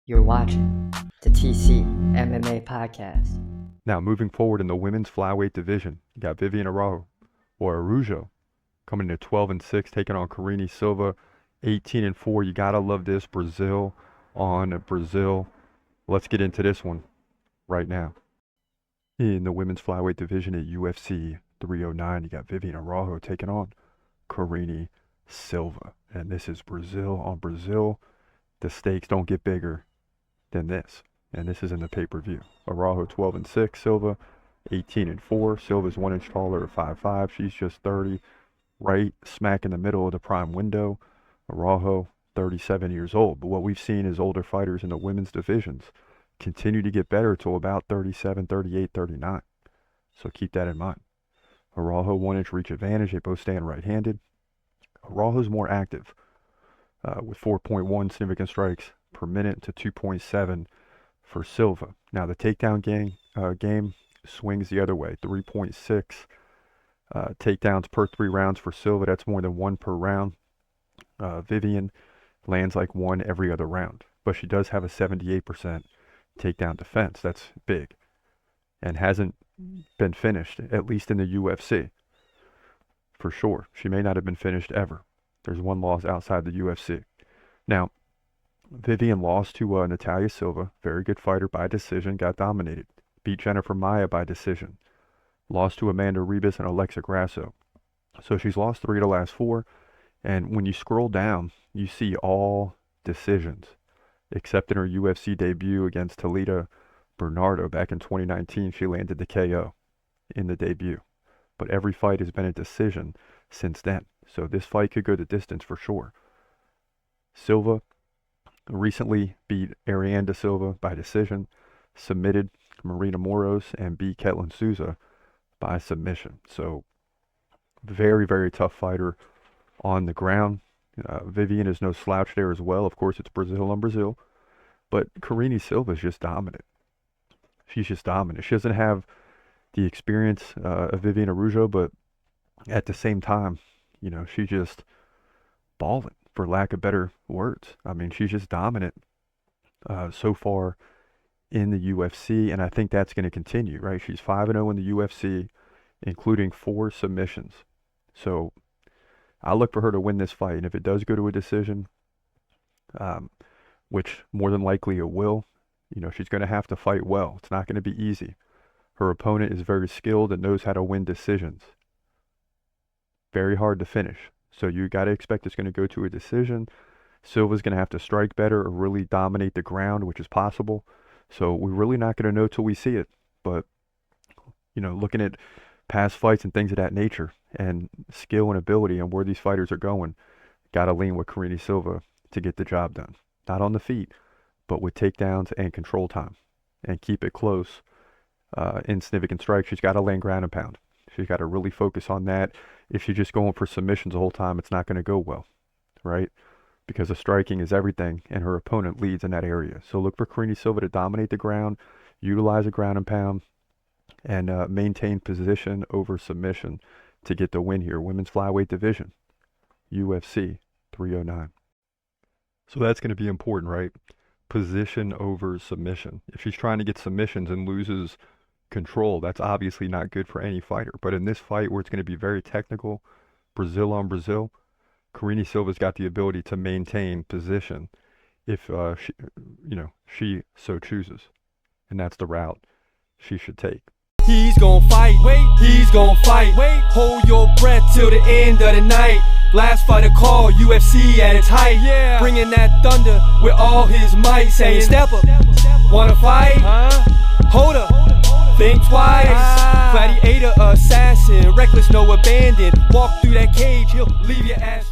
You're watching the TC MMA podcast. Now, moving forward in the women's flyweight division, you got Viviane Araujo coming in 12-6, taking on Karine Silva, 18-4. You gotta love this. Brazil on Brazil. Let's get into this one right now. In the women's flyweight division at UFC 309, you got Viviane Araujo taking on Karine Silva, and this is Brazil on Brazil. The stakes don't get bigger than this, and this is in the pay-per-view. Araujo 12-6, Silva 18-4. Silva's 1 inch taller at 5'5". She's just 30, right smack in the middle of the prime window. Araujo 37 years old, but what we've seen is older fighters in the women's divisions continue to get better till about 37, 38, 39. So keep that in mind. Araujo 1 inch reach advantage. They both stand right-handed. Araujo's more active with 4.1 significant strikes per minute to 2.7 for Silva. Now the takedown game swings the other way. 3.6 takedowns per 3 rounds for Silva. That's more than 1 per round. Viviane lands like 1 every other round, but she does have a 78% takedown defense. That's big, and hasn't been finished, at least in the UFC. For sure, she may not have been finished ever. There's 1 loss outside the UFC. Now, Viviane lost to Natalia Silva, very good fighter, by decision, got dominated. Beat Jennifer Maia by decision. Lost to Amanda Ribas and Alexa Grasso. So she's lost 3 of the last 4. And when you scroll down, you see all decisions, except in her UFC debut against Talita Bernardo back in 2019. She landed the KO in the debut. But every fight has been a decision since then. So this fight could go the distance for sure. Silva recently beat Ariane da Silva by decision, submitted Marina Moros, and beat Ketlin Souza by submission. So very, very tough fighter on the ground. Viviane is no slouch there as well. Of course, it's Brazil on Brazil. But Karine Silva is just dominant. She's just dominant. She doesn't have the experience of Viviane Araujo, but at the same time, you know, she's just balling, for lack of better words. I mean, she's just dominant so far in the UFC, and I think that's going to continue, right? She's 5-0 in the UFC, including 4 submissions. So I look for her to win this fight, and if it does go to a decision, which more than likely it will, you know, she's going to have to fight well. It's not going to be easy. Her opponent is very skilled and knows how to win decisions. Very hard to finish. So you got to expect it's going to go to a decision. Silva's going to have to strike better or really dominate the ground, which is possible. So we're really not going to know till we see it. But, you know, looking at past fights and things of that nature and skill and ability and where these fighters are going, got to lean with Karine Silva to get the job done. Not on the feet, but with takedowns and control time. And keep it close in significant strikes. She's got to land ground and pound. She's got to really focus on that. If she's just going for submissions the whole time, it's not going to go well, right? Because the striking is everything, and her opponent leads in that area. So look for Karine Silva to dominate the ground, utilize a ground and pound, and maintain position over submission to get the win here. Women's flyweight division, UFC 309. So that's going to be important, right? Position over submission. If she's trying to get submissions and loses control, that's obviously not good for any fighter. But in this fight, where it's going to be very technical, Brazil on Brazil, Karine Silva's got the ability to maintain position if she so chooses, and that's the route she should take. He's gon' fight, he's gon' fight. Hold your breath till the end of the night. Last fighter call, UFC at its height. Yeah. Bringing that thunder with all his might, saying step up, wanna fight? Hold up, think twice. Gladiator, assassin, reckless, no abandon. Walk through that cage, he'll leave your ass